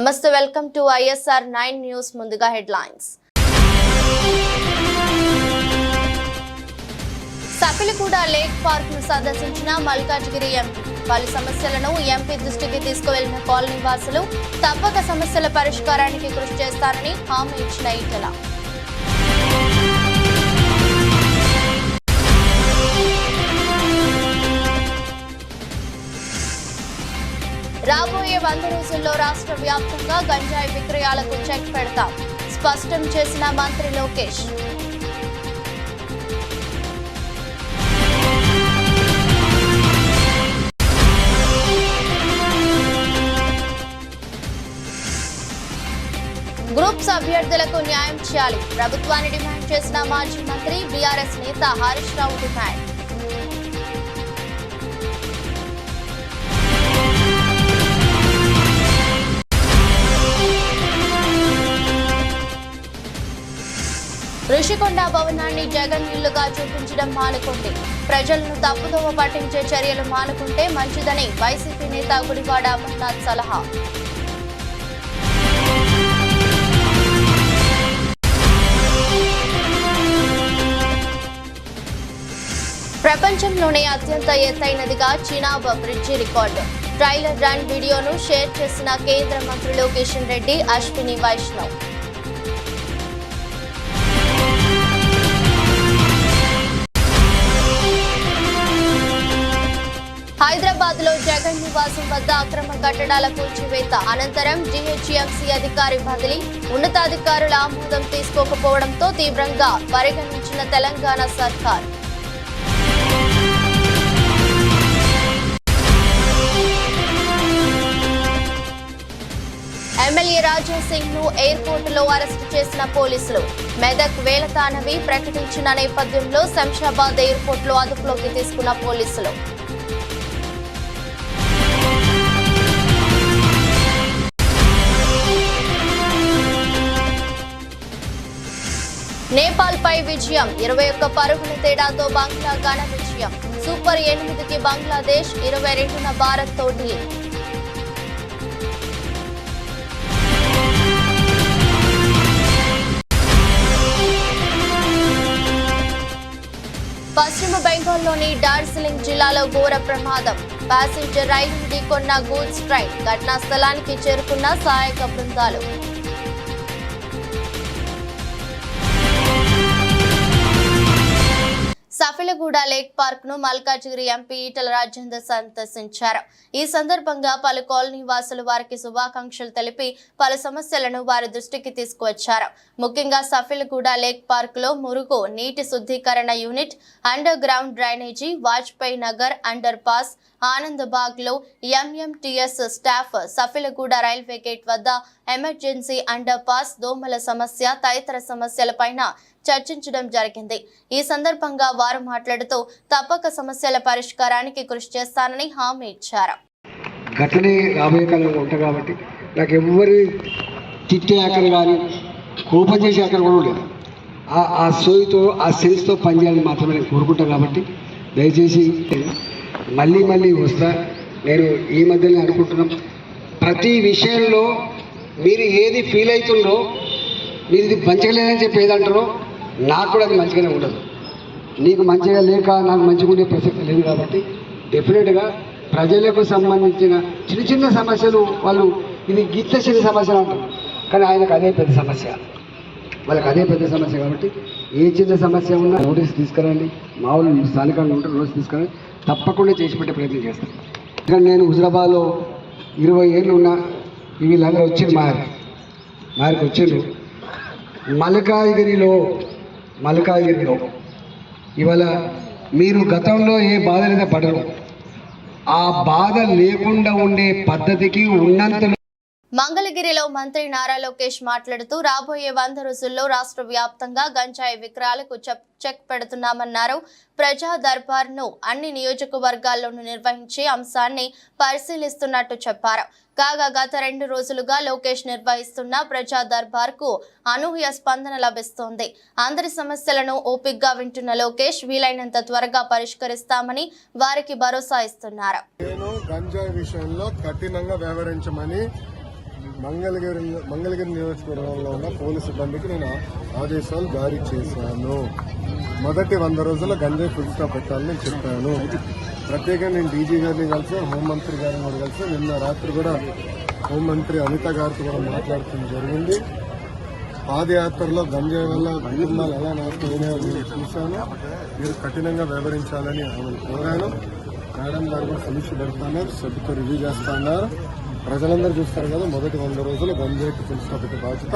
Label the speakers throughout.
Speaker 1: నమస్తే, welcome to ISR 9 news. ముందుగా headlines. సఫిలగూడ lake park ను సందర్శించిన మల్కాజ్గిరి ఎంపీ. పలు సమస్యలను ఎంపీ దృష్టికి తీసుకువెళ్లిన కాలనీ వాసులు తప్పక సమస్యల పరిష్కారానికి కృషి చేస్తారని హామీ ఇచ్చిన ఈటెల. రాబోయే 100 రోజుల్లో రాష్ట్ర వ్యాప్తంగా గంజాయి విక్రయాలకు చెక్ పెడతాం, స్పష్టం చేసిన మంత్రి లోకేష్. గ్రూప్స్ అభ్యర్థులకు న్యాయం చేయాలి, ప్రభుత్వాన్ని డిమాండ్ చేసిన మాజీ మంత్రి. బీఆర్ఎస్ నేత హరీష్ రావు డిమాండ్. ఋషికొండ భవనాన్ని జగన్ ఇల్లుగా చూపించడం మానుకోండి, ప్రజలను తప్పుదోవ పట్టించే చర్యలు మానుకుంటే మంచిదని వైసీపీ నేత గుడివాడ అమర్నాథ్ సలహా. ప్రపంచంలోనే అత్యంత ఎత్తైనదిగా Chenab bridge record. Trailer run వీడియోను షేర్ చేసిన కేంద్ర మంత్రులు కిషన్ రెడ్డి, అశ్విని వైష్ణవ్. హైదరాబాద్ లో జగన్ నివాసం వద్ద అక్రమ కట్టడాల కూల్చివేత అనంతరం జీహెచ్ఎంసీ అధికారి బదిలీ. ఉన్నతాధికారుల ఆమోదం తీసుకోకపోవడంతో తీవ్రంగా పరిగణించిన తెలంగాణ సర్కార్. ఎమ్మెల్యే రాజా సింగ్ ను ఎయిర్పోర్ట్ లో అరెస్టు చేసిన పోలీసులు. మెదక్ వేలతానవి ప్రకటించిన నేపథ్యంలో శంషాబాద్ ఎయిర్పోర్ట్ లో అదుపులోకి తీసుకున్న పోలీసులు. నేపాల్ పై విజయం, 21 పరుగుల తేడాతో బంగ్లా ఘన విజయం. సూపర్ 8కి బంగ్లాదేశ్, 22న భారత్ తో ఢీ. పశ్చిమ బెంగాల్లోని డార్జిలింగ్ జిల్లాలో ఘోర ప్రమాదం. ప్యాసింజర్ రైలు ఢీకొన్న గూడ్స్ ట్రైన్. ఘటనా స్థలానికి చేరుకున్న సహాయక బృందాలు. సఫిలగూడ లేక్ పార్క్ ను మల్కాజ్గిరి ఎంపీ ఈటెల రాజేందర్ సందర్శించారు. ఈ సందర్భంగా పలు కాలనీ వాసులు వారికి శుభాకాంక్షలు తెలిపి పలు సమస్యలను వారి దృష్టికి తీసుకువచ్చారు. ముఖ్యంగా సఫిలగూడ లేక్ పార్క్ లో మురుగు నీటి శుద్ధీకరణ unit, under ground drainage, Vajpayee Nagar under pass, Anandbagh లో ఎంఎంటీఎస్ స్టాఫ్, సఫిలగూడ రైల్వే గేట్ వద్ద ఎమర్జెన్సీ అండర్ పాస్, దోమల సమస్య తదితర సమస్యలపైన చర్చించడం జరిగింది. ఈ సందర్భంగా వారు మాట్లాడుతూ తప్పక సమస్యల పరిష్కారానికి కృషి చేస్తానని హామీ ఇచ్చారు.
Speaker 2: ఘటనే రాబోయే కాలంలో ఉంటాయి కాబట్టి నాకు ఎవరి తిట్టే ఆకలి కానీ కోపం చేసే ఆకలి కూడా లేదు. ఆ సోయితో ఆ సెన్స్తో పనిచేయాలని మాత్రమే నేను కోరుకుంటాను. కాబట్టి దయచేసి మళ్ళీ వస్తా. నేను ఈ మధ్యనే అనుకుంటున్నాం, ప్రతి విషయంలో మీరు ఏది ఫీల్ అవుతుందో, మీరు ఇది మంచిగా లేదని చెప్పి ఏదంటారో నాకు కూడా అది మంచిగానే ఉండదు. నీకు మంచిగా లేక నాకు మంచిగా ఉండే ప్రసక్తి లేదు. కాబట్టి డెఫినెట్గా ప్రజలకు సంబంధించిన చిన్న సమస్యలు వాళ్ళు ఇది గిత్త చిన్న సమస్యలు అంటారు, కానీ ఆయనకు అదే పెద్ద సమస్య, వాళ్ళకి అదే పెద్ద సమస్య. కాబట్టి ఏ చిన్న సమస్య ఉన్నా నోటీస్ తీసుకురండి. మా వాళ్ళు స్థానికంగా ఉంటారు, నోటీస్ తీసుకురండి, తప్పకుండా చేసి పెట్టే ప్రయత్నం చేస్తాను. ఎందుకంటే నేను హుజరాబాద్లో 20 ఏళ్ళు ఉన్నా. వీళ్ళందరూ వచ్చింది మారికి వచ్చిండ్రు. మల్కాజ్గిరిలో ఇవాళ మీరు గతంలో ఏ బాధలైతే పడరు, ఆ బాధ లేకుండా ఉండే పద్ధతికి ఉన్నంతలో.
Speaker 1: మంగళగిరిలో మంత్రి నారా లోకేష్ మాట్లాడుతూ రాబోయే 100 రోజుల్లో రాష్ట్ర వ్యాప్తంగా గంజాయి విక్రయాలకు చెక్ పెడుతున్నామన్నారు. ప్రజా దర్బార్ ను అన్ని నియోజకవర్గాల్లోనూ నిర్వహించే అంశాన్ని పరిశీలిస్తున్నట్టు చెప్పారు. కాగా గత 2 రోజులుగా లోకేష్ నిర్వహిస్తున్న ప్రజా దర్బార్ కు అనూహ్య స్పందన లభిస్తోంది. అందరి సమస్యలను ఓపికగా వింటున్న లోకేష్ వీలైనంత త్వరగా పరిష్కరిస్తామని వారికి భరోసా ఇస్తున్నారు.
Speaker 3: గంజాయి విషయంలో కఠినంగా వ్యవహరించమని మంగళగిరి నియోజకవర్గంలో ఉన్న పోలీసు సిబ్బందికి నేను ఆదేశాలు జారీ చేశాను. మొదటి 100 రోజుల్లో గంజాయి ఫుల్ స్టాప్ పెట్టాలని నేను చెప్పాను. ప్రత్యేకంగా నేను డీజీ గారిని కలిసి హోంమంత్రి గారిని కూడా కలిసి నిన్న రాత్రి కూడా హోంమంత్రి అనిత గారితో కూడా మాట్లాడటం జరిగింది. పాదయాత్రలో గంజాయి వల్ల కుటుంబాలు ఎలా నష్టపోయినాయో నేను చూశాను. మీరు కఠినంగా వ్యవహరించాలని ఆమెను కోరాను. మేడం గారు కూడా సమీక్ష పెడుతున్నారు, సభ్యుతో రివ్యూ చేస్తున్నారు. ప్రజలందరూ చూస్తారు కదా, మొదటి 100 రోజులు గంజాయికి ఫుల్ స్టాప్ పెట్టే బాధ్యత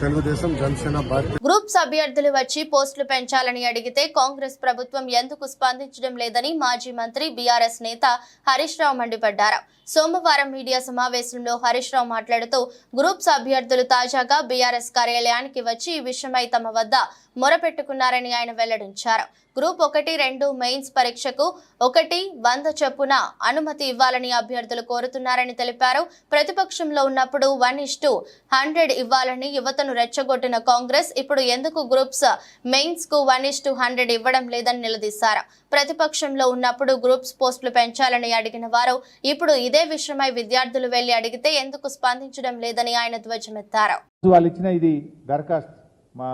Speaker 3: తెలుగుదేశం జనసేన పార్టీ.
Speaker 1: గ్రూప్స్ అభ్యర్థులు వచ్చి పోస్టులు పెంచాలని అడిగితే కాంగ్రెస్ ప్రభుత్వం ఎందుకు స్పందించడం లేదని మాజీ మంత్రి బీఆర్ఎస్ నేత హరీష్ రావు మండిపడ్డారు. సోమవారం మీడియా సమావేశంలో హరీష్ రావు మాట్లాడుతూ గ్రూప్స్ అభ్యర్థులు తాజాగా బీఆర్ఎస్ కార్యాలయానికి వచ్చి ఈ విషయమై తమ వద్ద మొరపెట్టుకున్నారని ఆయన వెల్లడించారు. గ్రూప్ 1, 2 మెయిన్స్ పరీక్షకు 100 చొప్పున అనుమతి ఇవ్వాలని అభ్యర్థులు కోరుతున్నారని తెలిపారు. ప్రతిపక్షంలో ఉన్నప్పుడు 1:100 ఇవ్వాలని యువతను రెచ్చగొట్టిన కాంగ్రెస్ ఇప్పుడు ఎందుకు గ్రూప్స్ మెయిన్స్ కు 1:100 ఇవ్వడం లేదని నిలదీశారు. ప్రతిపక్షంలో ఉన్నప్పుడు గ్రూప్స్ పోస్టులు పెంచాలని అడిగిన వారు ఇప్పుడు ఇదే విషయమై విద్యార్థులు వెళ్లి అడిగితే ఎందుకు స్పందించడం లేదని ఆయన ధ్వజమెత్తారు.
Speaker 4: వాళ్ళు ఇచ్చిన ఇది దరఖాస్తు మా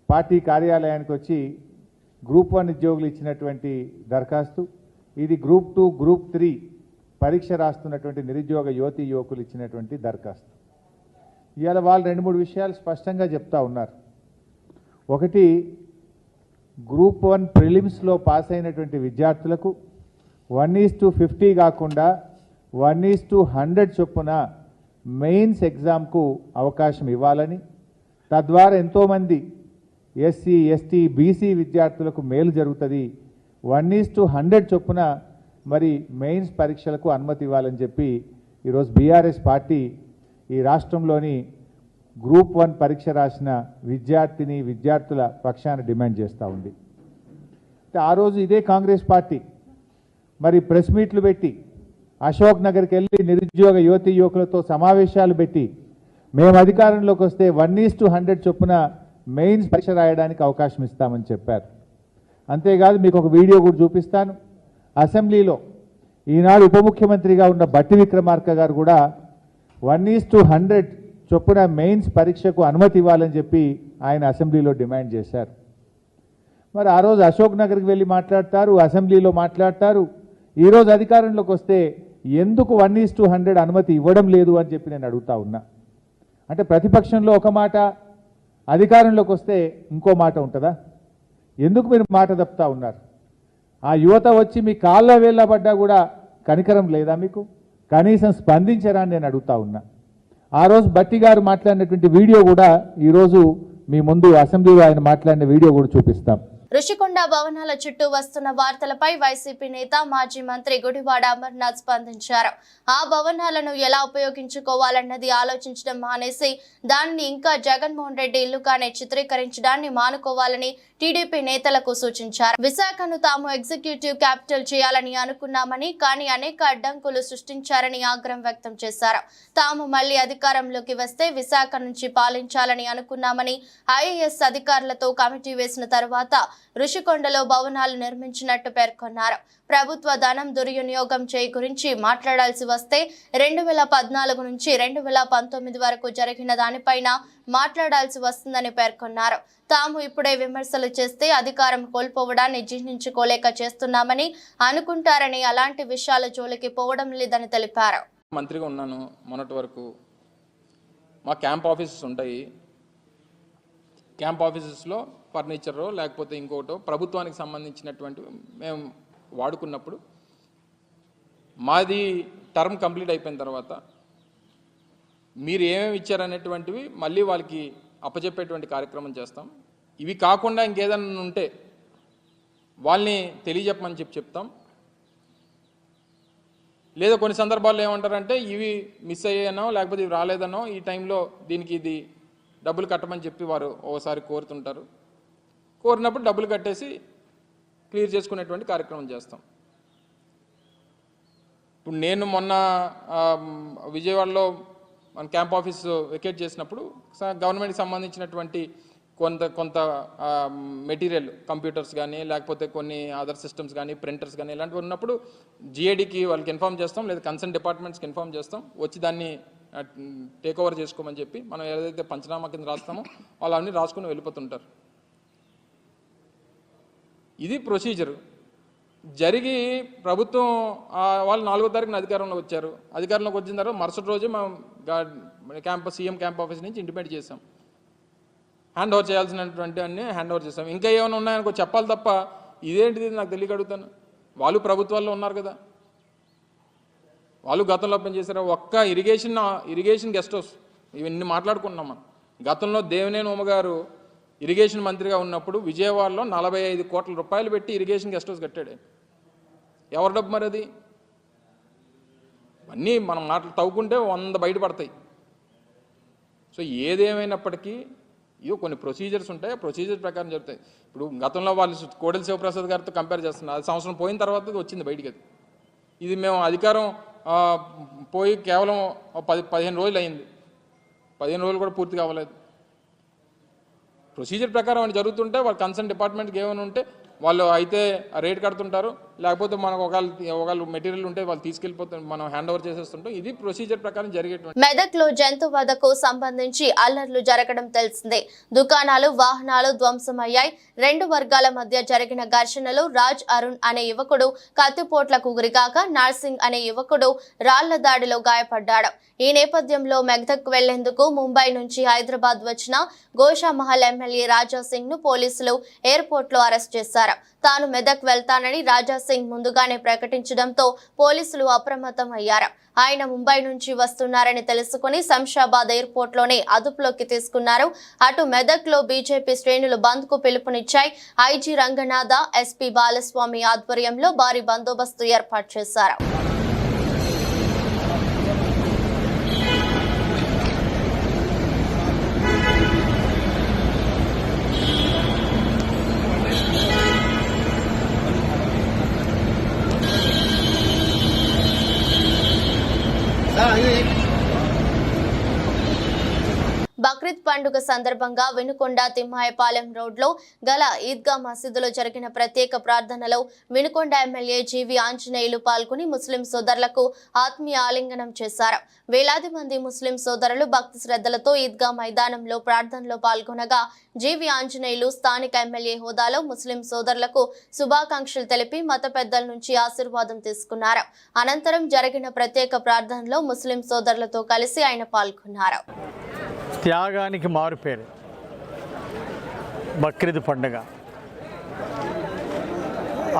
Speaker 4: పార్టీ కార్యాలయానికి వచ్చి గ్రూప్ 1 ఉద్యోగులు ఇచ్చినటువంటి దరఖాస్తు. ఇది గ్రూప్ 2, గ్రూప్ 3 పరీక్ష రాస్తున్నటువంటి నిరుద్యోగ యువతీ యువకులు ఇచ్చినటువంటి దరఖాస్తు. ఇవాళ వాళ్ళు 2-3 విషయాలు స్పష్టంగా చెప్తా ఉన్నారు. ఒకటి, గ్రూప్ 1 ప్రిలిమ్స్లో పాస్ అయినటువంటి విద్యార్థులకు 1:50 కాకుండా 1:100 చొప్పున మెయిన్స్ ఎగ్జామ్కు అవకాశం ఇవ్వాలని, తద్వారా ఎంతోమంది ఎస్సీ, ఎస్టీ, బీసీ విద్యార్థులకు మేలు జరుగుతుంది. 1:100 చొప్పున మరి మెయిన్స్ పరీక్షలకు అనుమతి ఇవ్వాలని చెప్పి ఈరోజు బీఆర్ఎస్ పార్టీ ఈ రాష్ట్రంలోని గ్రూప్ 1 పరీక్ష రాసిన విద్యార్థుల పక్షాన డిమాండ్ చేస్తూ ఉంది. ఆ రోజు ఇదే కాంగ్రెస్ పార్టీ మరి ప్రెస్ మీట్లు పెట్టి అశోక్ నగర్కి వెళ్ళి నిరుద్యోగ యువతీ యువకులతో సమావేశాలు పెట్టి మేము అధికారంలోకి వస్తే 1:100 చొప్పున మెయిన్స్ పరీక్ష రాయడానికి అవకాశం ఇస్తామని చెప్పారు. అంతేకాదు మీకు ఒక వీడియో కూడా చూపిస్తాను. అసెంబ్లీలో ఈనాడు ఉప ముఖ్యమంత్రిగా ఉన్న బట్టి విక్రమార్క గారు కూడా 1:100 చొప్పున మెయిన్స్ పరీక్షకు అనుమతి ఇవ్వాలని చెప్పి ఆయన అసెంబ్లీలో డిమాండ్ చేశారు. మరి ఆ రోజు అశోక్ నగర్కి వెళ్ళి మాట్లాడతారు, అసెంబ్లీలో మాట్లాడతారు. ఈరోజు అధికారంలోకి వస్తే ఎందుకు 1:100 అనుమతి ఇవ్వడం లేదు అని చెప్పి నేను అడుగుతా ఉన్నా. అంటే ప్రతిపక్షంలో ఒక మాట, అధికారంలోకి వస్తే ఇంకో మాట ఉంటుందా? ఎందుకు మీరు మాట తప్పుతా ఉన్నారు? ఆ యువత వచ్చి మీ కాళ్ళ వేళ్ళ పడ్డా కూడా కనికరం లేదా మీకు? కనీసం స్పందించరా అని నేను అడుగుతా ఉన్నా. ఆ రోజు బట్టి గారు మాట్లాడినటువంటి వీడియో కూడా ఈరోజు మీ ముందు అసెంబ్లీలో ఆయన మాట్లాడిన వీడియో కూడా చూపిస్తాం.
Speaker 1: ఋషికొండ భవనాల చుట్టూ వస్తున్న వార్తలపై వైసీపీ నేత మాజీ మంత్రి గుడివాడ అమర్నాథ్ స్పందించారు. ఆ భవనాలను ఎలా ఉపయోగించుకోవాలన్నది ఆలోచించడం మానేసి దానిని ఇంకా జగన్మోహన్ రెడ్డి ఇల్లుగానే చిత్రీకరించడాన్ని మానుకోవాలని టీడీపీ నేతలకు సూచించారు. విశాఖను తాము ఎగ్జిక్యూటివ్ క్యాపిటల్ చేయాలని అనుకున్నామని, కానీ అనేక అడ్డంకులు సృష్టించారని ఆగ్రహం వ్యక్తం చేశారు. తాము మళ్లీ అధికారంలోకి వస్తే విశాఖ నుంచి పాలించాలని అనుకున్నామని, ఐఏఎస్ అధికారులతో కమిటీ వేసిన తర్వాత ఋషికొండలో భవనాలు నిర్మించినట్టు పేర్కొన్నారు. ప్రభుత్వ ధనం దుర్వినియోగం చేయి గురించి మాట్లాడాల్సి వస్తే 2014 నుంచి 2019 వరకు జరిగిన దానిపైన మాట్లాడాల్సి వస్తుందని పేర్కొన్నారు. తాము ఇప్పుడే విమర్శలు చేస్తే అధికారం కోల్పోవడాన్ని జీర్ణించుకోలేక చేస్తున్నామని అనుకుంటారని, అలాంటి విషయాల జోలికి పోవడం లేదని తెలిపారు.
Speaker 5: మంత్రిగా ఉన్నాను మొన్నటి వరకు. మా క్యాంప్ ఆఫీసెస్ ఉంటాయి. క్యాంప్ ఆఫీసెస్లో ఫర్నిచర్ లేకపోతే ఇంకోటో ప్రభుత్వానికి సంబంధించినటువంటి మేము వాడుకున్నప్పుడు మాది టర్మ్ కంప్లీట్ అయిపోయిన తర్వాత మీరు ఏమేమి ఇచ్చారనేటువంటివి మళ్ళీ వాళ్ళకి అప్పచెప్పేటువంటి కార్యక్రమం చేస్తాం. ఇవి కాకుండా ఇంకేదైనా ఉంటే వాళ్ళని తెలియజెప్పమని చెప్తాం. లేదా కొన్ని సందర్భాల్లో ఏమంటారంటే ఇవి మిస్ అయ్యానో లేకపోతే ఇవి రాలేదనో ఈ టైంలో దీనికి ఇది డబ్బులు కట్టమని చెప్పి వారు ఓసారి కోరుతుంటారు. కోరినప్పుడు డబ్బులు కట్టేసి క్లియర్ చేసుకునేటువంటి కార్యక్రమం చేస్తాం. ఇప్పుడు నేను మొన్న విజయవాడలో మన క్యాంప్ ఆఫీస్ వెకేట్ చేసినప్పుడు గవర్నమెంట్కి సంబంధించినటువంటి కొంత మెటీరియల్ కంప్యూటర్స్ కానీ లేకపోతే కొన్ని అదర్ సిస్టమ్స్ కానీ ప్రింటర్స్ కానీ ఇలాంటివి ఉన్నప్పుడు జిఏడికి వాళ్ళకి ఇన్ఫామ్ చేస్తాం, లేదా కన్సర్న్ డిపార్ట్మెంట్స్కి ఇన్ఫామ్ చేస్తాం, వచ్చి దాన్ని టేక్ ఓవర్ చేసుకోమని చెప్పి మనం ఏదైతే పంచనామా కింద రాస్తామో వాళ్ళు అన్నీ రాసుకుని వెళ్ళిపోతుంటారు. ఇది ప్రొసీజరు. జరిగి ప్రభుత్వం వాళ్ళు 4వ తారీఖున అధికారంలోకి వచ్చారు. అధికారంలోకి వచ్చిన తర్వాత మరుసటి రోజు మనం సీఎం క్యాంప్ ఆఫీస్ నుంచి ఇంటిమేట్ చేసాం. హ్యాండ్ ఓవర్ చేయాల్సినటువంటి అన్నీ హ్యాండ్ ఓవర్ చేసాం. ఇంకా ఏమైనా ఉన్నాయనుకో చెప్పాలి తప్ప ఇదేంటిది నాకు తెలియక అడుగుతాను. వాళ్ళు ప్రభుత్వాల్లో ఉన్నారు కదా, వాళ్ళు గతంలో పనిచేశారు. ఒక్క ఇరిగేషన్ గెస్ట్ హౌస్ ఇవన్నీ మాట్లాడుకున్నాం మనం. గతంలో దేవినేని ఉమ గారు ఇరిగేషన్ మంత్రిగా ఉన్నప్పుడు విజయవాడలో 45 కోట్ల రూపాయలు పెట్టి ఇరిగేషన్ గెస్ట్ హౌస్ కట్టాడు. ఎవరి డబ్బు మరి అది? అన్నీ మనం మాటలు తవ్వుకుంటే 100 బయటపడతాయి. సో ఏదేమైనప్పటికీ ఇవో కొన్ని ప్రొసీజర్స్ ఉంటాయి, ఆ ప్రొసీజర్ ప్రకారం జరుగుతాయి. ఇప్పుడు గతంలో వాళ్ళు కోడెల శివప్రసాద్ గారితో కంపేర్ చేస్తున్నారు. అది సంవత్సరం పోయిన తర్వాత వచ్చింది బయటికి. అది ఇది మేము అధికారం పోయి కేవలం 15 రోజులు అయింది. 15 రోజులు కూడా పూర్తి కావలేదు. ప్రొసీజర్ ప్రకారం అని జరుగుతుంటే వాళ్ళు కన్సర్న్ డిపార్ట్మెంట్కి ఏమైనా ఉంటే వాళ్ళు అయితే రేట్ కడుతుంటారు, లేకపోతే మనకు ఒకవేళ మెటీరియల్ ఉంటే వాళ్ళు తీసుకెళ్ళిపోతారు, మనం హ్యాండ్ ఓవర్ చేసేస్తుంటాం. ఇది ప్రొసీజర్ ప్రకారం జరిగేటువంటి.
Speaker 1: మెదక్లో జంతు వధకు సంబంధించి అల్లర్లు జరగడం తెలిసిందే. దుకాణాలు, వాహనాలు ధ్వంసమయ్యాయి. 2 వర్గాల మధ్య జరిగిన ఘర్షణలో రాజ్ అరుణ్ అనే యువకుడు కత్తిపోట్లకు గురికాక నర్సింగ్ అనే యువకుడు రాళ్ల దాడిలో గాయపడ్డాడు. ఈ నేపథ్యంలో మెదక్ వెళ్లేందుకు ముంబై నుంచి హైదరాబాద్ వచ్చిన గోషామహల్ ఎమ్మెల్యే రాజా సింగ్ ను పోలీసులు ఎయిర్పోర్ట్ లో అరెస్ట్ చేశారు. తాను మెదక్ వెళ్తానని రాజా సింగ్ ముందుగానే ప్రకటించడంతో పోలీసులు అప్రమత్తం అయ్యారు. ఆయన ముంబై నుంచి వస్తున్నారని తెలుసుకుని శంషాబాద్ ఎయిర్పోర్ట్ లోనే అదుపులోకి తీసుకున్నారు. అటు మెదక్ లో బీజేపీ శ్రేణులు బంద్ కు పిలుపునిచ్చాయి. ఐజీ రంగనాథ, ఎస్పీ బాలస్వామి ఆధ్వర్యంలో భారీ బందోబస్తు ఏర్పాటు చేశారు. బక్రీద్ పండుగ సందర్భంగా వినుకొండ తిమ్మాయపాలెం రోడ్లో గల ఈద్గా మసీదులో జరిగిన ప్రత్యేక ప్రార్థనలో వినుకొండ ఎమ్మెల్యే జీవి ఆంజనేయులు పాల్గొని ముస్లిం సోదరులకు ఆత్మీయ ఆలింగనం చేశారు. వేలాది మంది ముస్లిం సోదరులు భక్తి శ్రద్ధలతో ఈద్గా మైదానంలో ప్రార్థనలో పాల్గొనగా జీవి ఆంజనేయులు స్థానిక ఎమ్మెల్యే హోదాలో ముస్లిం సోదరులకు శుభాకాంక్షలు తెలిపి మత పెద్దల నుంచి ఆశీర్వాదం తీసుకున్నారు. అనంతరం జరిగిన ప్రత్యేక ప్రార్థనలో ముస్లిం సోదరులతో కలిసి ఆయన పాల్గొన్నారు.
Speaker 6: త్యాగానికి మారుపేరు బక్రీద్ పండుగ.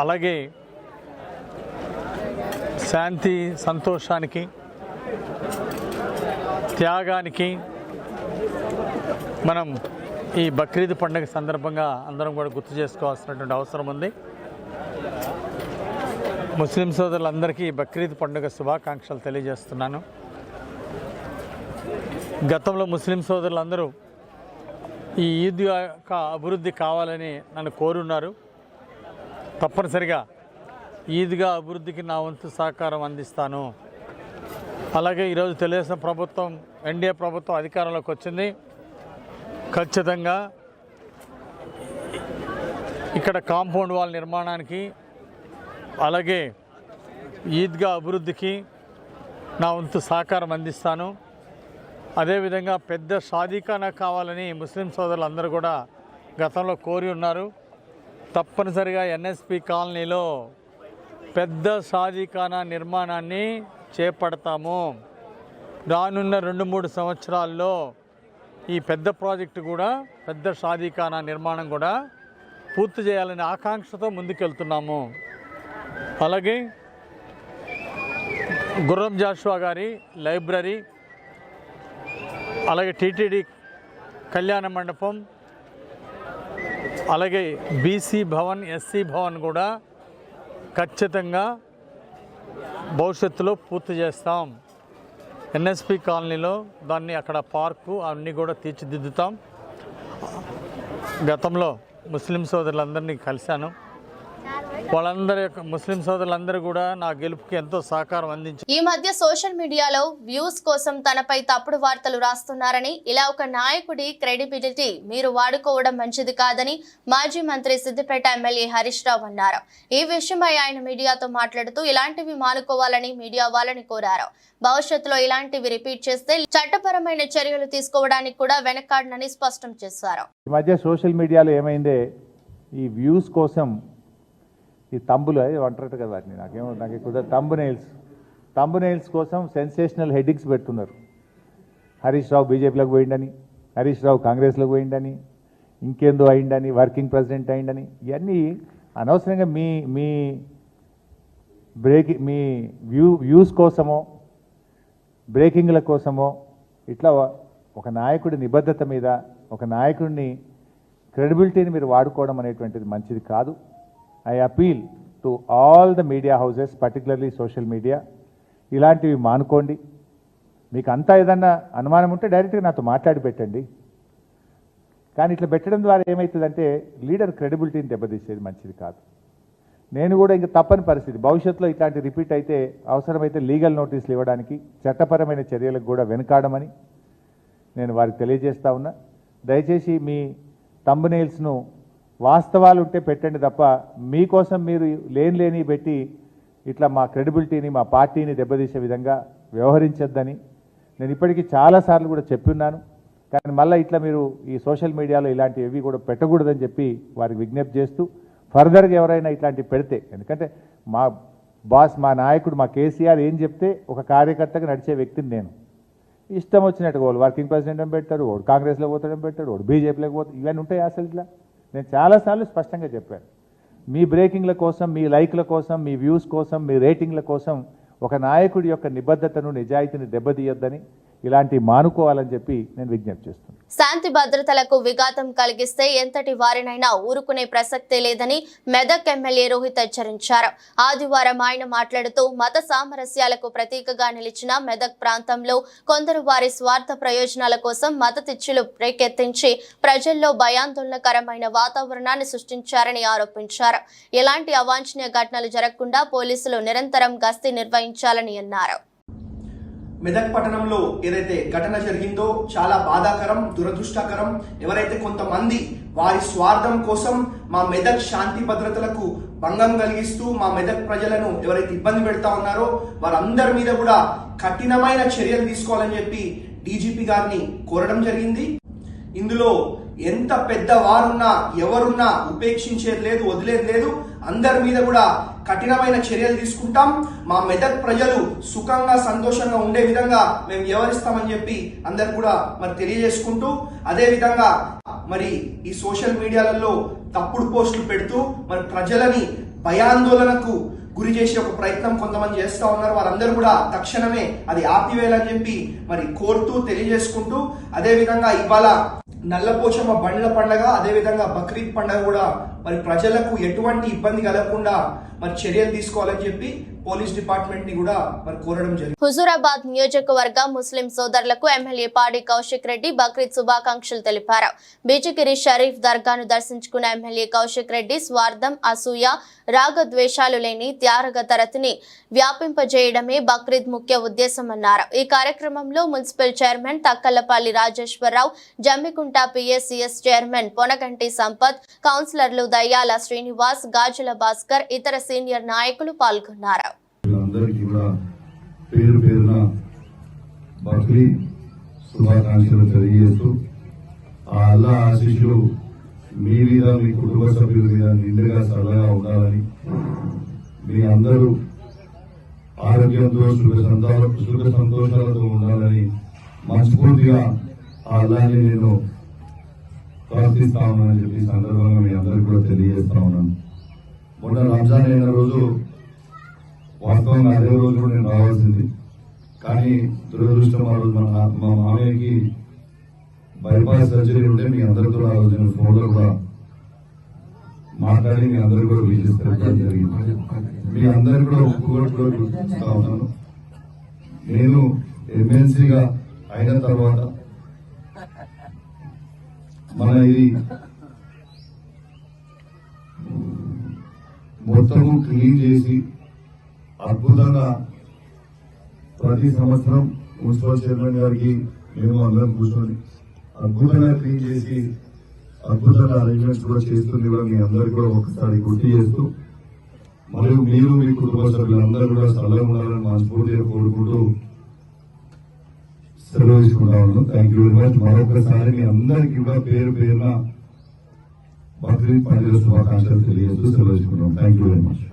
Speaker 6: అలాగే శాంతి సంతోషానికి త్యాగానికి మనం ఈ బక్రీద్ పండుగ సందర్భంగా అందరం కూడా గుర్తు చేసుకోవాల్సినటువంటి అవసరం ఉంది. ముస్లిం సోదరులందరికీ బక్రీద్ పండుగ శుభాకాంక్షలు తెలియజేస్తున్నాను. గతంలో ముస్లిం సోదరులందరూ ఈ ఈద్ యొక్క అభివృద్ధి కావాలని నన్ను కోరున్నారు. తప్పనిసరిగా ఈద్గా అభివృద్ధికి నా వంతు సహకారం అందిస్తాను. అలాగే ఈరోజు తెలుగుదేశం ప్రభుత్వం, ఎన్డీఏ ప్రభుత్వం అధికారంలోకి వచ్చింది. ఖచ్చితంగా ఇక్కడ కాంపౌండ్ వాల్ నిర్మాణానికి, అలాగే ఈద్గా అభివృద్ధికి నా వంతు సహకారం అందిస్తాను. అదేవిధంగా పెద్ద షాదీఖానా కావాలని ముస్లిం సోదరులు అందరూ కూడా గతంలో కోరి ఉన్నారు. తప్పనిసరిగా ఎన్ఎస్పి కాలనీలో పెద్ద షాదీఖానా నిర్మాణాన్ని చేపడతాము. రానున్న 2-3 సంవత్సరాల్లో ఈ పెద్ద ప్రాజెక్టు కూడా, పెద్ద షాదీఖానా నిర్మాణం కూడా పూర్తి చేయాలనే ఆకాంక్షతో ముందుకెళ్తున్నాము. అలాగే గుర్రం జాషువా గారి లైబ్రరీ, అలాగే టీటీడీ కళ్యాణ మండపం, అలాగే బీసీ భవన్, ఎస్సీ భవన్ కూడా ఖచ్చితంగా భవిష్యత్తులో పూర్తి చేస్తాం. ఎన్ఎస్పి కాలనీలో దాన్ని అక్కడ పార్కు అన్నీ కూడా తీర్చిదిద్దుతాం. గతంలో ముస్లిం సోదరులందరినీ కలిశాను. వాళ్ళందరి ముస్లిం సోదరులందరూ కూడా నా గెలుపుకి ఎంతో సహకారం అందించారు.
Speaker 1: ఈ మధ్య సోషల్ మీడియాలో వ్యూస్ కోసం తనపై తప్పుడు వార్తలు రాస్తున్నారని, ఇలా ఒక నాయకుడి క్రెడిబిలిటీ మీరు వాడుకోవడం మంచిది కాదని మాజీ మంత్రి సిద్దిపేట ఎమ్మెల్యే హరీష్ రావు అన్నారు. ఈ విషయమై ఆయన మీడియాతో మాట్లాడుతూ ఇలాంటివి మానుకోవాలని మీడియా వాళ్ళని కోరారు. భవిష్యత్తులో ఇలాంటివి రిపీట్ చేస్తే చట్టపరమైన చర్యలు తీసుకోవడానికి కూడా వెనకాడనని స్పష్టం చేశారు.
Speaker 4: ఈ మధ్య సోషల్ మీడియాలో ఏమైందే, ఈ వ్యూస్ కోసం ఈ తంబులు అంటారట కదా వాటిని, నాకు ఎక్కువ తంబు నెయిల్స్ కోసం సెన్సేషనల్ హెడ్డింగ్స్ పెడుతున్నారు. హరీష్ రావు బీజేపీలోకి పోయిండని, హరీష్ రావు కాంగ్రెస్లోకి పోయిండని, ఇంకేందో అయిందని, వర్కింగ్ ప్రెసిడెంట్ అయిందని, ఇవన్నీ అనవసరంగా మీ వ్యూస్ కోసమో బ్రేకింగ్ల కోసమో ఇట్లా ఒక నాయకుడి నిబద్ధత మీద, ఒక నాయకుడిని క్రెడిబిలిటీని మీరు వాడుకోవడం అనేటువంటిది మంచిది కాదు. I appeal to all the media houses, particularly social media, ఇలాంటివి మానుకోండి. మీకు అంతా ఏదన్నా అనుమానం ఉంటే డైరెక్ట్గా నాతో మాట్లాడి పెట్టండి. కానీ ఇట్లా పెట్టడం ద్వారా ఏమవుతుందంటే లీడర్ క్రెడిబిలిటీని దెబ్బతీసేది మంచిది కాదు. నేను కూడా ఇంకా తప్పని పరిస్థితి, భవిష్యత్తులో ఇట్లాంటి రిపీట్ అయితే అవసరమైతే లీగల్ నోటీసులు ఇవ్వడానికి, చట్టపరమైన చర్యలకు కూడా వెనుకాడమని నేను వారికి తెలియజేస్తా ఉన్నా. దయచేసి మీ థంబ్నెయిల్స్ను వాస్తవాలు ఉంటే పెట్టండి తప్ప మీకోసం మీరు లేని పెట్టి ఇట్లా మా క్రెడిబిలిటీని, మా పార్టీని దెబ్బతీసే విధంగా వ్యవహరించొద్దని నేను ఇప్పటికీ చాలాసార్లు కూడా చెప్పున్నాను. కానీ మళ్ళీ ఇట్లా మీరు ఈ సోషల్ మీడియాలో ఇలాంటివి కూడా పెట్టకూడదని చెప్పి వారికి విజ్ఞప్తి చేస్తూ, ఫర్దర్గా ఎవరైనా ఇట్లాంటివి పెడితే, ఎందుకంటే మా బాస్, మా నాయకుడు, మా కేసీఆర్ ఏం చెప్తే ఒక కార్యకర్తగా నడిచే వ్యక్తిని నేను. ఇష్టం వచ్చినట్టుగా వాళ్ళు వర్కింగ్ ప్రెసిడెంట్ అని పెట్టాడు, వాడు కాంగ్రెస్లో పోతాడని పెట్టాడు, వాడు బీజేపీలోకి పోతాడు, ఇవన్నీ ఉంటాయి అసలు ఇట్లా. నేను చాలాసార్లు స్పష్టంగా చెప్పాను, మీ బ్రేకింగ్ల కోసం, మీ లైక్ల కోసం, మీ వ్యూస్ కోసం, మీ రేటింగ్ల కోసం ఒక నాయకుడి యొక్క నిబద్ధతను, నిజాయితీని దెబ్బతీయొద్దని, ఇలాంటివి మానుకోవాలని చెప్పి నేను విజ్ఞప్తి చేస్తున్నాను.
Speaker 1: శాంతి భద్రతలకు విఘాతం కలిగిస్తే ఎంతటి వారినైనా ఊరుకునే ప్రసక్తే లేదని మెదక్ ఎమ్మెల్యే రోహిత్ హెచ్చరించారు. ఆదివారం ఆయన మాట్లాడుతూ మత సామరస్యాలకు ప్రతీకగా నిలిచిన మెదక్ ప్రాంతంలో కొందరు వారి స్వార్థ ప్రయోజనాల కోసం మత తిచ్చులు రేకెత్తించి ప్రజల్లో భయాందోళనకరమైన వాతావరణాన్ని సృష్టించారని ఆరోపించారు. ఎలాంటి అవాంఛనీయ ఘటనలు జరగకుండా పోలీసులు నిరంతరం గస్తీ నిర్వహించాలని అన్నారు.
Speaker 7: మెదక్ పట్టణంలో ఏదైతే ఘటన జరిగిందో చాలా బాధాకరం, దురదృష్టకరం. ఎవరైతే కొంతమంది వారి స్వార్థం కోసం మా మెదక్ శాంతి భద్రతలకు భంగం కలిగిస్తూ మా మెదక్ ప్రజలను ఎవరైతే ఇబ్బంది పెడతా ఉన్నారో వారందరి మీద కూడా కఠినమైన చర్యలు తీసుకోవాలని చెప్పి డీజీపీ గారిని కోరడం జరిగింది. ఇందులో ఎంత పెద్ద వారున్నా ఎవరున్నా ఉపేక్షించేది లేదు, వదిలేది లేదు. అందరి మీద కూడా కఠినమైన చర్యలు తీసుకుంటాం. మా మెదక్ ప్రజలు సుఖంగా, సంతోషంగా ఉండే విధంగా మేము వ్యవహరిస్తామని చెప్పి అందరు కూడా మరి తెలియజేసుకుంటూ, అదే విధంగా మరి ఈ సోషల్ మీడియాలలో తప్పుడు పోస్టులు పెడుతూ మరి ప్రజలని భయాందోళనకు గురి చేసే ఒక ప్రయత్నం కొంతమంది చేస్తా ఉన్నారు. వారందరూ కూడా తక్షణమే అది ఆపివేయాలని చెప్పి మరి కోరుతూ తెలియజేసుకుంటూ, అదే విధంగా ఇవాళ నల్లపోచమ్మ బండ్ల పండగ, అదే విధంగా బక్రీద్ పండగ కూడా మరి ప్రజలకు ఎటువంటి ఇబ్బంది కలగకుండా మరి చర్యలు తీసుకోవాలని చెప్పి పోలీస్ డిపార్ట్మెంట్ ని కూడా మరి కోరడం జరిగింది.
Speaker 1: హుజూరాబాద్ నియోజకవర్గ ముస్లిం సోదరులకు ఎమ్మెల్యే పాడి కౌశిక్ రెడ్డి బక్రీద్ శుభాకాంక్షలు తెలిపారు. బీజిగిరి షరీఫ్ దర్గాను దర్శించుకున్న ఎమ్మెల్యే కౌశిక్ రెడ్డి స్వార్థం, అసూయ, రాగద్వేషాలు లేని త్యాగతరతిని వ్యాపింపజేయడమే బక్రీద్ ముఖ్య ఉద్దేశమన్నారు. ఈ కార్యక్రమంలో municipal chairman Takkalapalli Rajeshwararao, Jammikunta PSCS chairman Ponaganti Sampath, కౌన్సిలర్లు దయ్యాల శ్రీనివాస్, గాజుల భాస్కర్, ఇతర సీనియర్ నాయకులు పాల్గొన్నారు.
Speaker 8: అందరికీ కూడా పేరు పేరున బక్రీద్ శుభాకాంక్షలు తెలియజేస్తూ ఆ అల్లా ఆశీస్సులు మీ మీద, మీ కుటుంబ సభ్యుల మీద నిండుగా సరళగా ఉండాలని, మీ అందరూ ఆరోగ్యంతో సుఖ సంతోషాలతో ఉండాలని మనస్ఫూర్తిగా ఆ అల్లాని నేను ప్రార్థిస్తా ఉన్నానని చెప్పి సందర్భంగా మీ అందరికీ కూడా తెలియజేస్తా ఉన్నాను. మొన్న రంజాన్ అయిన రోజు వాస్తవంగా అదే రోజు కూడా నేను రావాల్సింది, కానీ దురదృష్టం ఆ రోజు మా మామయ్యకి బైపాస్ సర్జరీ ఉంటే మీ అందరితో ఆ రోజు నేను ఫోన్లో కూడా మాట్లాడి మీ అందరూ కూడా విజిట్ పెట్టడం జరిగింది. మీ అందరికీ కూడా ఒప్పుకోవడం కూడా గుర్తిస్తా ఉన్నాను. నేను ఎమ్మెల్సీగా అయిన తర్వాత మన ఇది మొత్తము క్లీన్ చేసి అద్భుతంగా ప్రతి సంవత్సరం మున్సిపల్ చైర్మన్ గారికి మేము అందరం కూర్చొని అద్భుతంగా క్లీన్ చేసి అద్భుతంగా అరేంజ్మెంట్స్ కూడా చేస్తుంది కూడా మీ అందరికీ కూడా ఒకసారి గుర్తు చేస్తూ మరియు మీరు మీ కుటుంబ సభ్యులందరూ కూడా సరళంగా ఉండాలని మనస్ఫూర్తిగా కోరుకుంటూ సెలవు తీసుకుంటా ఉన్నాం. Thank you very much. మరొకసారి మీ అందరికీ కూడా పేరు పేరున బక్రీద్ పండుగ శుభాకాంక్షలు తెలియజేస్తూ సెలవు తీసుకుంటాం. Thank you very much.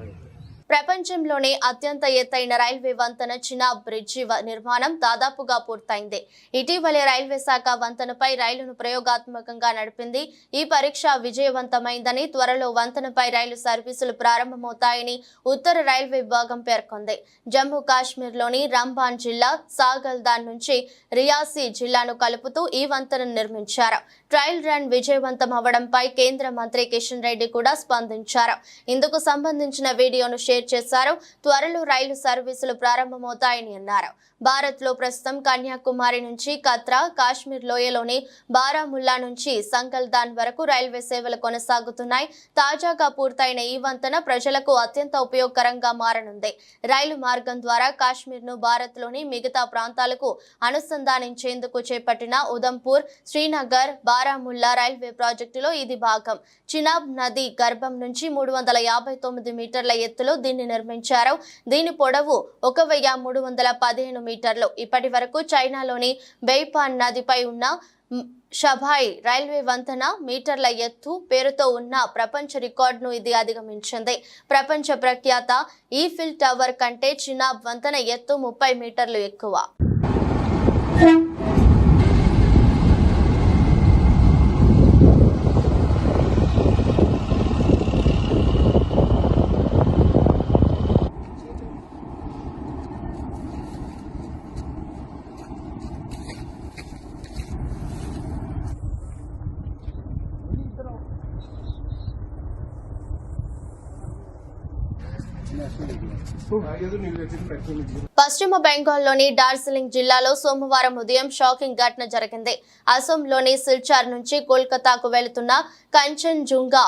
Speaker 1: ప్రపంచంలోనే అత్యంత ఎత్తైన రైల్వే వంతెన చినాబ్ బ్రిడ్జి నిర్మాణం దాదాపుగా పూర్తయింది. ఇటీవలే రైల్వే శాఖ వంతెనపై రైలును ప్రయోగాత్మకంగా నడిపింది. ఈ పరీక్ష విజయవంతమైందని, త్వరలో వంతెనపై రైలు సర్వీసులు ప్రారంభమవుతాయని ఉత్తర రైల్వే విభాగం పేర్కొంది. జమ్మూ కాశ్మీర్లోని రంబాన్ జిల్లా సాగల్దాన్ నుంచి రియాసీ జిల్లాను కలుపుతూ ఈ వంతెనను నిర్మించారు. ట్రయల్ రన్ విజయవంతం అవడంపై కేంద్ర మంత్రి కిషన్ రెడ్డి కూడా స్పందించారు. ఇందుకు సంబంధించిన వీడియోను షేర్ చేశారు. త్వరలో రైలు సర్వీసులు ప్రారంభమవుతాయని అన్నారు. భారత్ లో ప్రస్తుతం కన్యాకుమారి నుంచి కత్రా, కాశ్మీర్ లోయలోని బారాముల్లా నుంచి సంగల్దాన్ వరకు రైల్వే సేవలు కొనసాగుతున్నాయి. తాజాగా పూర్తయిన ఈ వంతెన ప్రజలకు అత్యంత ఉపయోగకరంగా మారనుంది. రైలు మార్గం ద్వారా కాశ్మీర్ ను భారత్ లోని మిగతా ప్రాంతాలకు అనుసంధానించేందుకు చేపట్టిన ఉదంపూర్, శ్రీనగర్, బారాముల్లా రైల్వే ప్రాజెక్టులో ఇది భాగం. చినాబ్ నది గర్భం నుంచి 359 మీటర్ల ఎత్తులో దీన్ని నిర్మించారు. దీని పొడవు 1315 మీటర్లు. ఇప్పటి వరకు చైనాలోని బెయిపాన్ నదిపై ఉన్న షబాయ్ రైల్వే వంతెన మీటర్ల ఎత్తు పేరుతో ఉన్న ప్రపంచ రికార్డును ఇది అధిగమించింది. ప్రపంచ ప్రఖ్యాత ఈఫిల్ టవర్ కంటే చినాబ్ వంతెన ఎత్తు 30 మీటర్లు ఎక్కువ. పశ్చిమ బెంగాల్లోని డార్జిలింగ్ జిల్లాలో సోమవారం ఉదయం షాకింగ్ ఘటన జరిగింది. అసోంలోని సిల్చార్ నుంచి కోల్కతాకు వెళుతున్న కంచన్జుంగా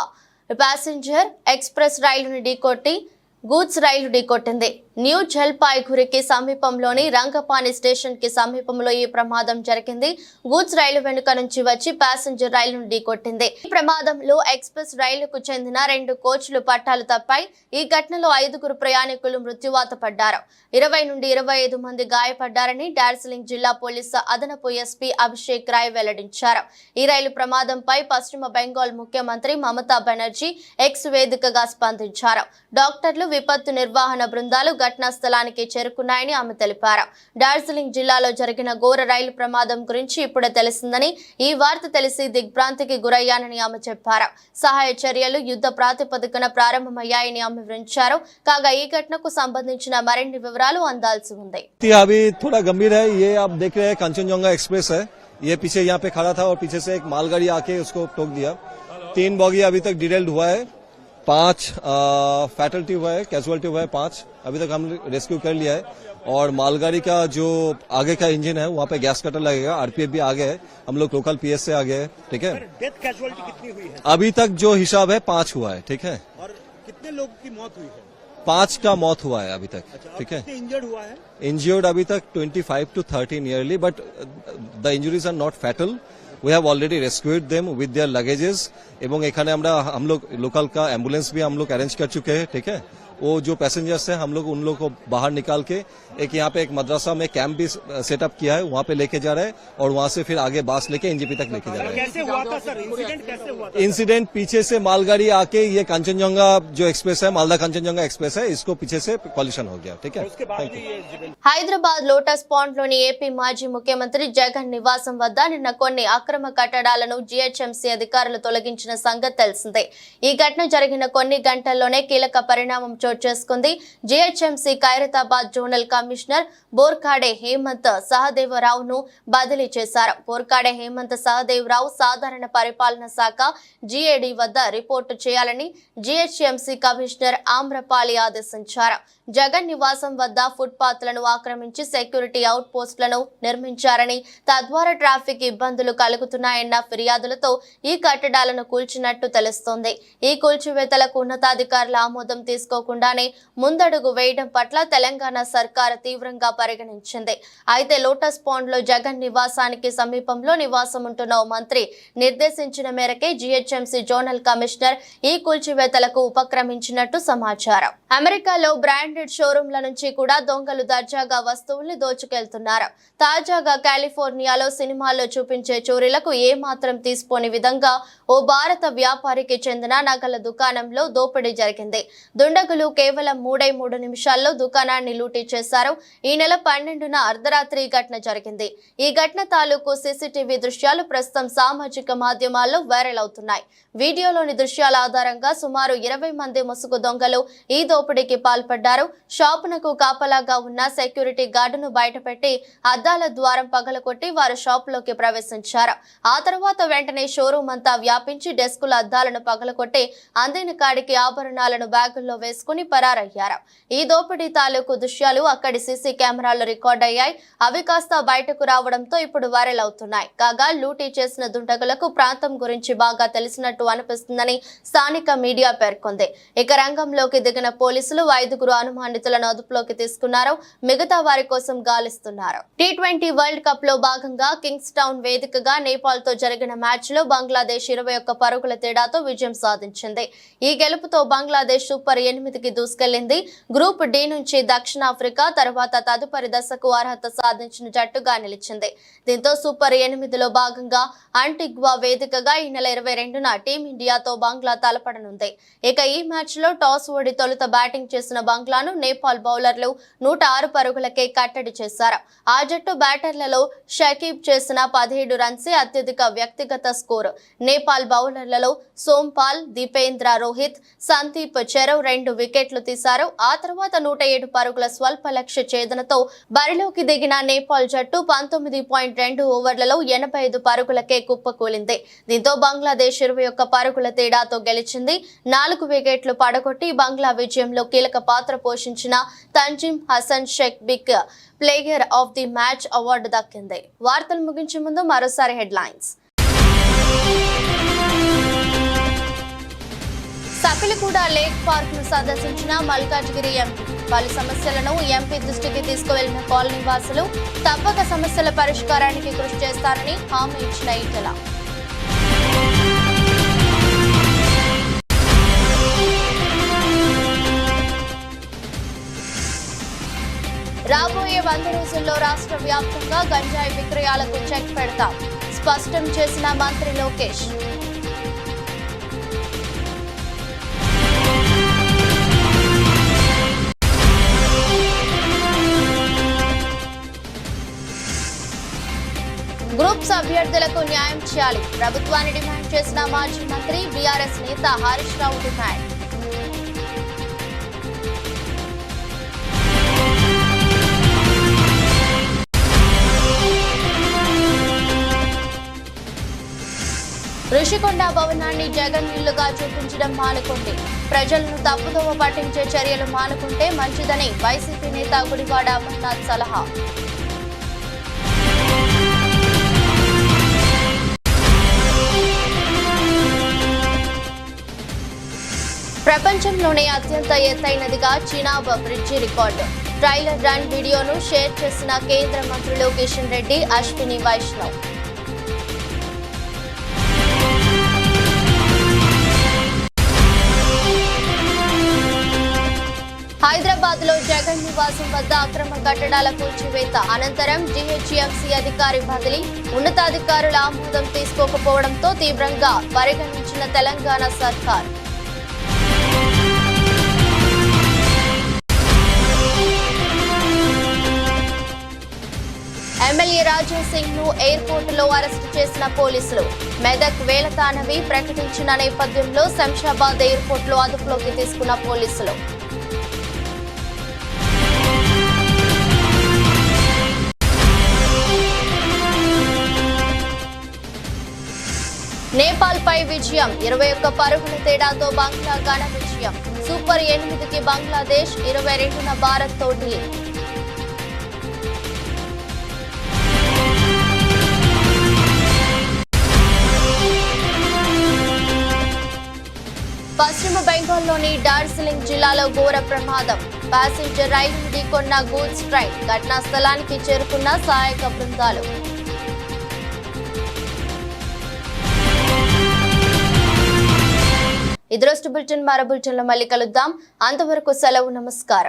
Speaker 1: ప్యాసింజర్ ఎక్స్ప్రెస్ రైలును ఢీకొట్టి గూడ్స్ రైలు ఢీకొట్టింది. న్యూ జల్పాయ్గురికి సమీపంలోని రంగపాని స్టేషన్ కి సమీపంలో ఈ ప్రమాదం జరిగింది. గూడ్స్ రైలు వెనుక నుంచి వచ్చి ప్యాసింజర్ రైలును ఢీకొట్టింది. ఈ ప్రమాదంలో ఎక్స్ప్రెస్ రైలుకు చెందిన 2 కోచ్లు పట్టాలు తప్పాయి. ఈ ఘటనలో 5 ప్రయాణికులు మృత్యువాత పడ్డారు. 20 నుండి 25 మంది గాయపడ్డారని డార్జిలింగ్ జిల్లా పోలీసు అదనపు ఎస్పీ అభిషేక్ రాయ్ వెల్లడించారు. ఈ రైలు ప్రమాదంపై పశ్చిమ బెంగాల్ ముఖ్యమంత్రి మమతా బెనర్జీ ఎక్స్ వేదికగా స్పందించారు. డాక్టర్లు, విపత్తు నిర్వహణ బృందాలు ఘటనా స్థలానికి చేరుకున్నాయని ఆమె తెలిపారు. డార్జిలింగ్ జిల్లాలో జరిగిన ఘోర రైలు ప్రమాదం గురించి ఇప్పుడే తెలిసిందని, ఈ వార్త తెలిసి దిగ్భ్రాంతికి గురయ్యానని ఆమె చెప్పారు. సహాయ చర్యలు యుద్ధ ప్రాతిపదికన ప్రారంభమయ్యాయని ఆమె వివరించారు. కాగా ఈ ఘటనకు సంబంధించిన మరిన్ని వివరాలు అందాల్సి ఉంది.
Speaker 9: अभी थोड़ा गंभीर है. ये आप देख रहे हैं कंचनजंगा एक्सप्रेस है. ये पीछे यहाँ पे खड़ा था और पीछे से एक मालगाड़ी आके उसको ठोक दिया. 3 बॉगी अभी तक डिटेल्ड हुआ है. 5 फैटलिटी हुआ है, कैजुअलिटी हुआ है 5. अभी तक हम रेस्क्यू कर लिया है. और मालगाड़ी का जो आगे का इंजन है वहाँ पे गैस कटर लगेगा. आरपीएफ भी आ गए है. हम लोग लोकल पीएस से आ गए हैं. ठीक है.
Speaker 10: डेथ कैजुअलिटी कितनी हुई है?
Speaker 9: अभी तक जो हिसाब है 5 हुआ है. ठीक है.
Speaker 10: और कितने लोग की मौत हुई है?
Speaker 9: 5 का मौत हुआ है अभी तक. ठीक है.
Speaker 10: इंजर्ड हुआ है?
Speaker 9: Injured अभी तक 25 to 30 nearly, but the injuries are not fatal. We have already rescued them with their luggages. एवं एखाने हम लोग लोकल का एम्बुलेंस भी हम लोग अरेंज कर चुके हैं. ठीक है. वो जो पैसेंजर्स हैं हम लोग उन लोग को बाहर निकाल के एक यहाँ पे एक मदरसा में कैंप भी सेटअप किया है. वहाँ पे लेके जा रहे हैं और वहाँ से फिर आगे बास लेके एनजीपी तक लेके जा रहे हैं.
Speaker 10: कैसे हुआ था सर? इंसिडेंट कैसे हुआ था?
Speaker 9: इंसिडेंट पीछे से मालगाड़ी आके ये कंचनजंगा जो एक्सप्रेस है, मालदा कंचनजंगा एक्सप्रेस है, इसको पीछे से कॉलिशन हो गया. ठीक है. Thank you.
Speaker 1: Hyderabad lotus pond లోని ఏపీ మాజీ ముఖ్యమంత్రి జగన్ నివాసం వద్ద నిన్న కొన్ని అక్రమ కట్టడాలను జీహెచ్ఎంసీ అధికారులు తొలగించిన సంగతి తెలిసిందే. ఈ ఘటన జరిగిన కొన్ని గంటల్లోనే కీలక పరిణామం చోటు చేసుకుంది. GHMC Khairatabad zonal commissioner Borkade Hemanth సహదేవరావును బదిలీ చేశారు. బోర్కాడే హేమంత్ సహదేవరావు సాధారణ పరిపాలన శాఖ జీఏడీ వద్ద రిపోర్టు చేయాలని జీహెచ్ఎంసీ కమిషనర్ ఆమ్రపాలి ఆదేశించారు. జగన్ నివాసం వద్ద ఫుట్పాత్లను ఆక్రమించి సెక్యూరిటీ అవుట్ పోస్టులను నిర్మించారని, తద్వారా ట్రాఫిక్ ఇబ్బందులు కలుగుతున్నాయన్న ఫిర్యాదులతో ఈ కట్టడాలను కూల్చినట్టు తెలుస్తోంది. ఈ కూల్చివేతలకు ఉన్నతాధికారుల ఆమోదం తీసుకోకుండానే ముందడుగు వేయడం పట్ల తెలంగాణ సర్కార్ తీవ్రంగా పరిగణించింది. అయితే లోటస్ పాండ్ లో జగన్ నివాసానికి సమీపంలో నివాసం ఉంటున్న ఓ మంత్రి నిర్దేశించిన మేరకే జీహెచ్ఎంసీ జోనల్ కమిషనర్ ఈ కూల్చివేతలకు ఉపక్రమించినట్టు సమాచారం. అమెరికాలో బ్రాండెడ్ షోరూంల నుంచి కూడా దొంగలు దర్జాగా వస్తువుల్ని దోచుకెళ్తున్నారు. తాజాగా కాలిఫోర్నియాలో సినిమాల్లో చూపించే చోరీలకు ఏమాత్రం తీసిపోని విధంగా ఓ భారత వ్యాపారికి చెందిన నగల దుకాణంలో దోపిడీ జరిగింది. దుండగులు కేవలం 3 నిమిషాల్లో దుకాణాన్ని లూటీ చేశారు. ఈ నెల 12న అర్ధరాత్రి ఘటన జరిగింది. ఈ ఘటన తాలూకు సీసీటీవీ దృశ్యాలు ప్రస్తుతం సామాజిక మాధ్యమాల్లో వైరల్ అవుతున్నాయి. వీడియోలోని దృశ్యాల ఆధారంగా సుమారు 20 మంది ముసుగు దొంగలు ఈ దోపిడీకి పాల్పడ్డారు. షాపునకు కాపలాగా ఉన్న సెక్యూరిటీ గార్డును బయటపెట్టి అద్దాల ద్వారం పగలకొట్టి వారు షాపులోకి ప్రవేశించారు. ఆ తర్వాత వెంటనే షోరూమ్ అంతా వ్యాపించి డెస్కుల అద్దాలను పగలకొట్టి అందిన కాడికి ఆభరణాలను బ్యాగుల్లో వేసుకుని పరారయ్యారు. ఈ దోపిడీ తాలూకు దృశ్యాలు అక్కడి సీసీ కెమెరాల్లో రికార్డ్ అయ్యాయి. అవి కాస్త బయటకు రావడంతో ఇప్పుడు వైరల్ అవుతున్నాయి. కాగా లూటీ చేసిన దుండగులకు ప్రాంతం గురించి బాగా తెలిసినట్టు అనిపిస్తుందని స్థానిక మీడియా పేర్కొంది. ఇక రంగంలోకి దిగిన పోలీసులు 5 అనుమానితులను అదుపులోకి తీసుకున్నారు. మిగతా వారి కోసం గాలిస్తున్నారు. T20 వరల్డ్ కప్ లో భాగంగా కింగ్స్ టౌన్ వేదికగా నేపాల్ తో జరిగిన మ్యాచ్ లో బంగ్లాదేశ్ 21 పరుగుల తేడాతో విజయం సాధించింది. ఈ గెలుపుతో బంగ్లాదేశ్ సూపర్ 8కి దూసుకెళ్లింది. గ్రూప్ డి నుంచి దక్షిణాఫ్రికా తర్వాత తదుపరి దశకు అర్హత సాధించిన జట్టుగా నిలిచింది. దీంతో సూపర్ 8లో భాగంగా అంటిగ్వా వేదికగా ఈ నెల 22న టీమిండియాతో బంగ్లా తలపడనుంది. ఇక ఈ మ్యాచ్ లో టాస్ ఓడి తొలుత బ్యాటింగ్ చేసిన బంగ్లాను నేపాల్ బౌలర్లు 106 పరుగులకే కట్టడి చేశారు. ఆ జట్టు బ్యాటర్లలో షకీబ్ చేసిన 17 రన్సే అత్యధిక వ్యక్తిగత స్కోరు. నేపాల్ బౌలర్లలో సోంపాల్, దీపేంద్ర రోహిత్, సందీప్ చెరవ్ 2 వికెట్లు తీశారు. ఆ తర్వాత 107 పరుగుల స్వల్ప లక్ష్య ఛేదనతో బరిలోకి దిగిన నేపాల్ జట్టు 19.2 ఓవర్లలో 85 పరుగులకే కుప్పకూలింది. దీంతో బంగ్లాదేశ్ 21 పరుగుల తేడాతో గెలిచింది. 4 వికెట్లు పడగొట్టి బంగ్లా విజయంలో కీలక పాత్ర పోషించిన Tanzim Hasan Sheikh big player of the match award దక్కింది. వార్తలు ముగించే ముందు మరోసారి హెడ్లైన్స్. సపిలిగూడ లేక్ పార్క్ ను సందర్శించిన మల్కాజ్గిరి ఎంపీ. పలు సమస్యలను ఎంపీ దృష్టికి తీసుకువెళ్లిన కాలనీ వాసులు తప్పక సమస్యల పరిష్కారానికి కృషి చేస్తారని హామీ ఇచ్చిన ఈటెల. రాబోయే 100 రోజుల్లో రాష్ట్ర వ్యాప్తంగా గంజాయి విక్రయాలకు చెక్ పెడతాం స్పష్టం చేసిన మంత్రి లోకేష్. గ్రూప్స్ అభ్యర్థులకు న్యాయం చేయాలి ప్రభుత్వాన్ని డిమాండ్ చేసిన మాజీ మంత్రి బీఆర్ఎస్ నేత హరీష్ రావు డిమాండ్. ఋషికొండ భవనాన్ని జగన్ ఇల్లుగా చూపించడం మానుకోండి. ప్రజలను తప్పుదోవ పట్టించే చర్యలు మానుకుంటే మంచిదని వైసీపీ నేత గుడివాడ అమర్నాథ్ సలహా. ప్రపంచంలోనే అత్యంత ఎత్తైనదిగా Chenab bridge record. Trailer run వీడియోను షేర్ చేసిన కేంద్ర మంత్రులు కిషన్ రెడ్డి, అశ్విని వైష్ణవ్. హైదరాబాద్ లో జగన్ నివాసం వద్ద అక్రమ కట్టడాల కూల్చివేత అనంతరం జీహెచ్ఎంసీ అధికారి బదిలీ. ఉన్నతాధికారుల ఆమోదం తీసుకోకపోవడంతో తీవ్రంగా పరిగణించిన తెలంగాణ సర్కార్. ఎమ్మెల్యే రాజా సింగ్ ను ఎయిర్పోర్ట్ లో అరెస్టు చేసిన పోలీసులు. మెదక్ వేలతానవి ప్రకటించిన నేపథ్యంలో శంషాబాద్ ఎయిర్పోర్ట్ లో అదుపులోకి తీసుకున్న పోలీసులు. నేపాల్ పై విజయం 21 పరుగుల తేడాతో బంగ్లా ఘన విజయం. సూపర్ 8కి బంగ్లాదేశ్, 22న భారత్ తో ఢీ. పశ్చిమ బెంగాల్లోని డార్జిలింగ్ జిల్లాలో ఘోర ప్రమాదం. ప్యాసింజర్ రైలు ఢీకొన్న గూడ్స్ ట్రైన్. ఘటనా స్థలానికి చేరుకున్న సహాయక బృందాలు. ఈ దృష్టి బులెటిన్ మరో బులెటిన్లో మళ్ళీ కలుద్దాం. అంతవరకు సెలవు, నమస్కారం.